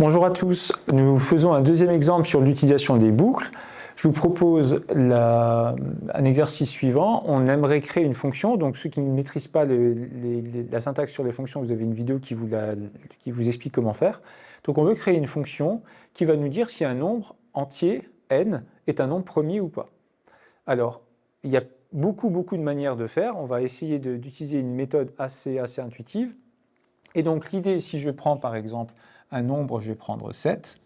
Bonjour à tous, nous faisons un deuxième exemple sur l'utilisation des boucles. Je vous propose un exercice suivant. On aimerait créer une fonction, donc ceux qui ne maîtrisent pas la syntaxe sur les fonctions, vous avez une vidéo qui vous explique comment faire. Donc on veut créer une fonction qui va nous dire si un nombre entier, n, est un nombre premier ou pas. Alors, il y a beaucoup de manières de faire. On va essayer d'utiliser une méthode assez intuitive. Et donc l'idée, si je prends par exemple un nombre, je vais prendre 7.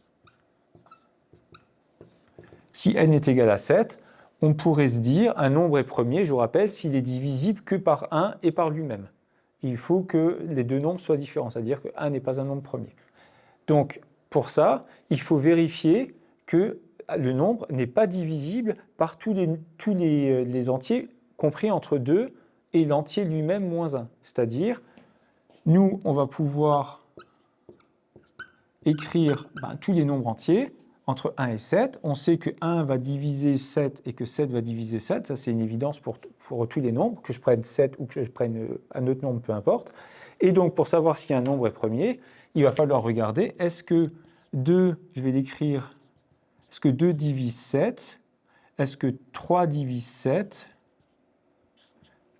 Si n est égal à 7, on pourrait se dire, un nombre est premier, je vous rappelle, s'il est divisible que par 1 et par lui-même. Il faut que les deux nombres soient différents, c'est-à-dire que 1 n'est pas un nombre premier. Donc, pour ça, il faut vérifier que le nombre n'est pas divisible par tous les entiers compris entre 2 et l'entier lui-même moins 1. C'est-à-dire, nous, on va pouvoir écrire tous les nombres entiers entre 1 et 7. On sait que 1 va diviser 7 et que 7 va diviser 7. Ça, c'est une évidence pour tous les nombres, que je prenne 7 ou que je prenne un autre nombre, peu importe. Et donc, pour savoir si un nombre est premier, il va falloir regarder, est-ce que 2, je vais l'écrire, est-ce que 2 divise 7? Est-ce que 3 divise 7?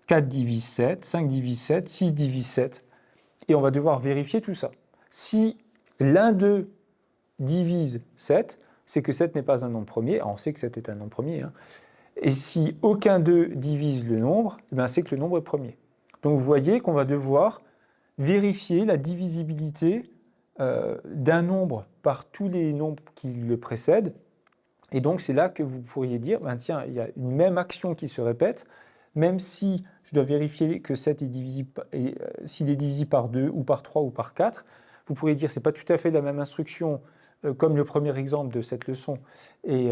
4 divise 7, 5 divise 7, 6 divise 7. Et on va devoir vérifier tout ça. Si l'un d'eux divise 7, c'est que 7 n'est pas un nombre premier. Alors on sait que 7 est un nombre premier. Et si aucun d'eux divise le nombre, c'est que le nombre est premier. Donc vous voyez qu'on va devoir vérifier la divisibilité d'un nombre par tous les nombres qui le précèdent. Et donc c'est là que vous pourriez dire, tiens, il y a une même action qui se répète, même si je dois vérifier que 7 est divisible, s'il est divisible par 2 ou par 3 ou par 4, vous pourriez dire que ce n'est pas tout à fait la même instruction comme le premier exemple de cette leçon et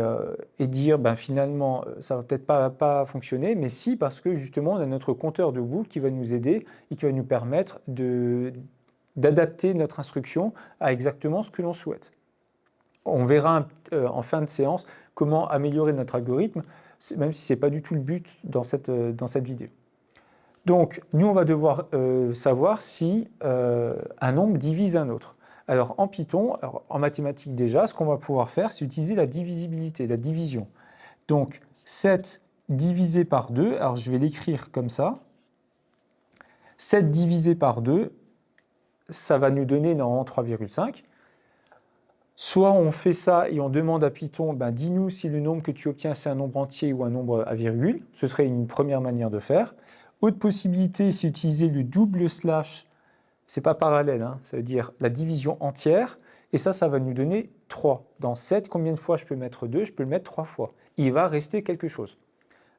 dire finalement ça ne va peut-être pas fonctionner, mais si, parce que justement on a notre compteur de boucles qui va nous aider et qui va nous permettre d'adapter notre instruction à exactement ce que l'on souhaite. On verra en fin de séance comment améliorer notre algorithme, même si ce n'est pas du tout le but dans cette vidéo. Donc, nous, on va devoir savoir si un nombre divise un autre. Alors, en Python, en mathématiques déjà, ce qu'on va pouvoir faire, c'est utiliser la divisibilité, la division. Donc, 7 divisé par 2, alors je vais l'écrire comme ça. 7 divisé par 2, ça va nous donner normalement 3,5. Soit on fait ça et on demande à Python, dis-nous si le nombre que tu obtiens, c'est un nombre entier ou un nombre à virgule. Ce serait une première manière de faire. Autre possibilité, c'est utiliser le double slash. Ce n'est pas parallèle, ça veut dire la division entière. Et ça va nous donner 3. Dans 7, combien de fois je peux mettre 2? Je peux le mettre 3 fois. Il va rester quelque chose.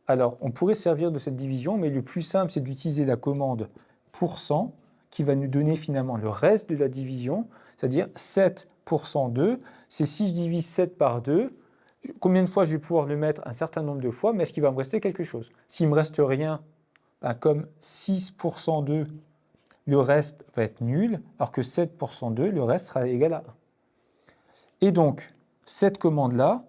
Alors, on pourrait servir de cette division, mais le plus simple, c'est d'utiliser la commande %, qui va nous donner finalement le reste de la division, c'est-à-dire 7 % 2. C'est si je divise 7 par 2, combien de fois je vais pouvoir le mettre un certain nombre de fois, mais est-ce qu'il va me rester quelque chose? S'il ne me reste rien, comme 6 % 2, le reste va être nul, alors que 7 % 2, le reste sera égal à 1. Et donc, cette commande-là,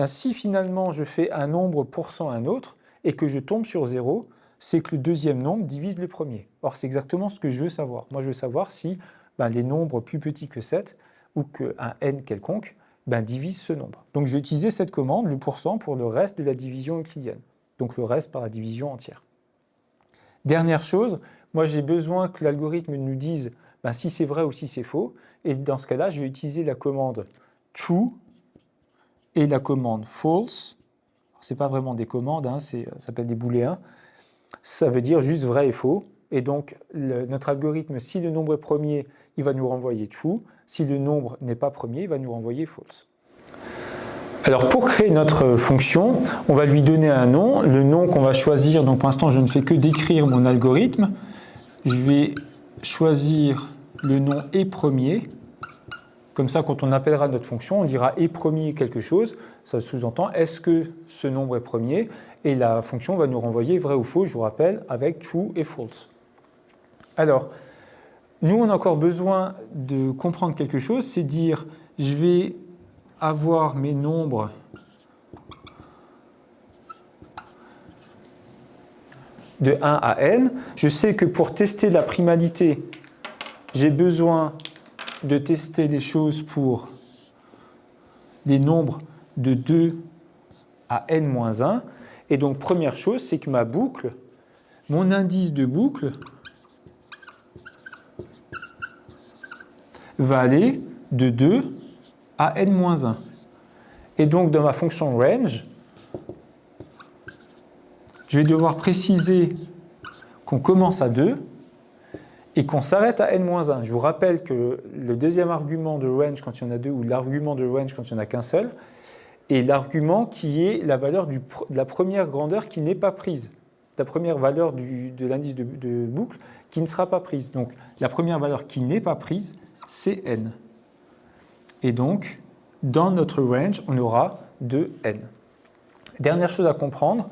si finalement je fais un nombre % à un autre, et que je tombe sur 0, c'est que le deuxième nombre divise le premier. Or, c'est exactement ce que je veux savoir. Moi, je veux savoir si les nombres plus petits que 7, ou qu'un n quelconque, divisent ce nombre. Donc, je vais utiliser cette commande, le %, pour le reste de la division euclidienne. Donc, le reste par la division entière. Dernière chose, moi j'ai besoin que l'algorithme nous dise si c'est vrai ou si c'est faux. Et dans ce cas-là, je vais utiliser la commande true et la commande false. Ce n'est pas vraiment des commandes, ça s'appelle des booléens. Ça veut dire juste vrai et faux. Et donc notre algorithme, si le nombre est premier, il va nous renvoyer true. Si le nombre n'est pas premier, il va nous renvoyer false. Alors pour créer notre fonction, on va lui donner un nom. Le nom qu'on va choisir, donc pour l'instant je ne fais que décrire mon algorithme. Je vais choisir le nom est premier. Comme ça, quand on appellera notre fonction, on dira est premier quelque chose. Ça sous-entend est-ce que ce nombre est premier? Et la fonction va nous renvoyer vrai ou faux, je vous rappelle, avec true et false. Alors, nous on a encore besoin de comprendre quelque chose, c'est dire je vais avoir mes nombres de 1 à n. Je sais que pour tester la primalité, j'ai besoin de tester les choses pour les nombres de 2 à n-1. Et donc, première chose, c'est que ma boucle, mon indice de boucle, va aller de 2 à n-1. Et donc, dans ma fonction range, je vais devoir préciser qu'on commence à 2 et qu'on s'arrête à n-1. Je vous rappelle que le deuxième argument de range quand il y en a deux, ou l'argument de range quand il n'y en a qu'un seul, est l'argument qui est la valeur de la première grandeur qui n'est pas prise, la première valeur de l'indice de boucle qui ne sera pas prise. Donc la première valeur qui n'est pas prise, c'est n. Et donc, dans notre range, on aura 2n. Dernière chose à comprendre,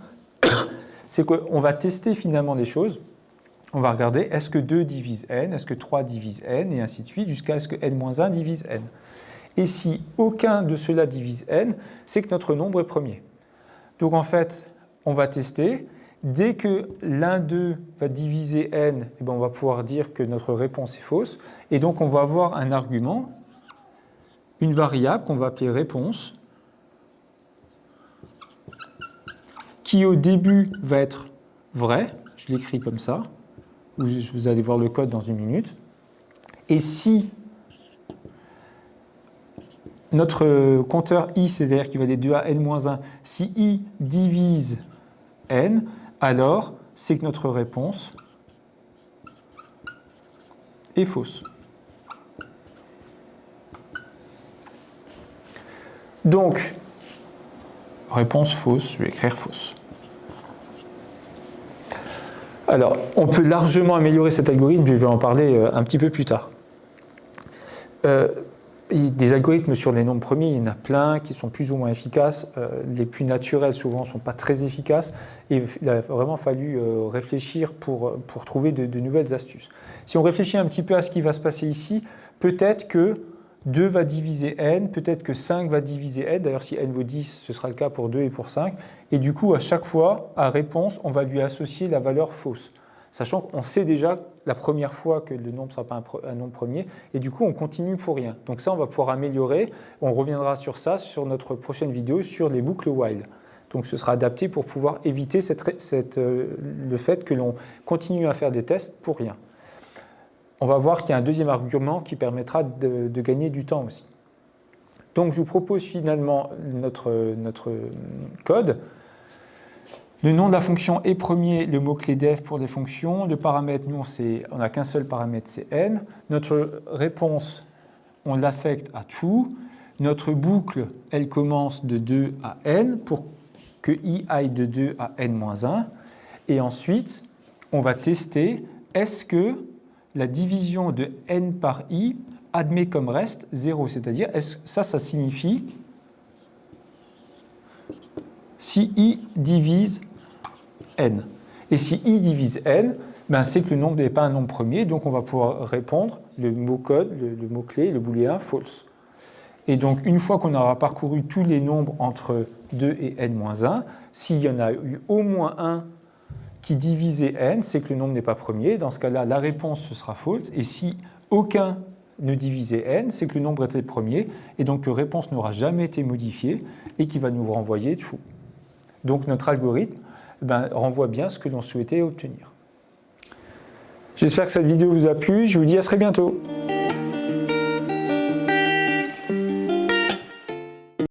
c'est qu'on va tester finalement les choses. On va regarder est-ce que 2 divise n, est-ce que 3 divise n, et ainsi de suite, jusqu'à ce que n-1 divise n. Et si aucun de ceux-là divise n, c'est que notre nombre est premier. Donc en fait, on va tester. Dès que l'un d'eux va diviser n, eh bien, on va pouvoir dire que notre réponse est fausse. Et donc on va avoir un argument, une variable qu'on va appeler réponse, qui au début va être vrai, je l'écris comme ça, vous allez voir le code dans une minute, et si notre compteur i, c'est-à-dire qu'il va aller de 2 à n-1, si i divise n, alors c'est que notre réponse est fausse. Donc, réponse fausse, je vais écrire fausse. Alors, on peut largement améliorer cet algorithme, je vais en parler un petit peu plus tard. Des algorithmes sur les nombres premiers, il y en a plein qui sont plus ou moins efficaces. Les plus naturels, souvent, ne sont pas très efficaces. Et il a vraiment fallu réfléchir pour trouver de nouvelles astuces. Si on réfléchit un petit peu à ce qui va se passer ici, peut-être que 2 va diviser n, peut-être que 5 va diviser n. D'ailleurs, si n vaut 10, ce sera le cas pour 2 et pour 5. Et du coup, à chaque fois, à réponse, on va lui associer la valeur fausse. Sachant qu'on sait déjà la première fois que le nombre ne sera pas un nombre premier, et du coup on continue pour rien. Donc ça on va pouvoir améliorer, on reviendra sur ça sur notre prochaine vidéo sur les boucles while. Donc ce sera adapté pour pouvoir éviter le fait que l'on continue à faire des tests pour rien. On va voir qu'il y a un deuxième argument qui permettra de gagner du temps aussi. Donc je vous propose finalement notre code. Le nom de la fonction est premier, le mot-clé def pour les fonctions. Le paramètre, nous, on n'a qu'un seul paramètre, c'est n. Notre réponse, on l'affecte à true. Notre boucle, elle commence de 2 à n pour que i aille de 2 à n-1. Et ensuite, on va tester, est-ce que la division de n par i admet comme reste 0? C'est-à-dire, ça signifie si i divise n. Et si i divise n, ben c'est que le nombre n'est pas un nombre premier, donc on va pouvoir répondre le mot-code, le mot-clé, le booléen false. Et donc une fois qu'on aura parcouru tous les nombres entre 2 et n-1, s'il y en a eu au moins un qui divisait n, c'est que le nombre n'est pas premier. Dans ce cas-là, la réponse ce sera false. Et si aucun ne divisait n, c'est que le nombre était premier, et donc la réponse n'aura jamais été modifiée et qui va nous renvoyer true. Donc notre algorithme renvoie bien ce que l'on souhaitait obtenir. J'espère que cette vidéo vous a plu. Je vous dis à très bientôt.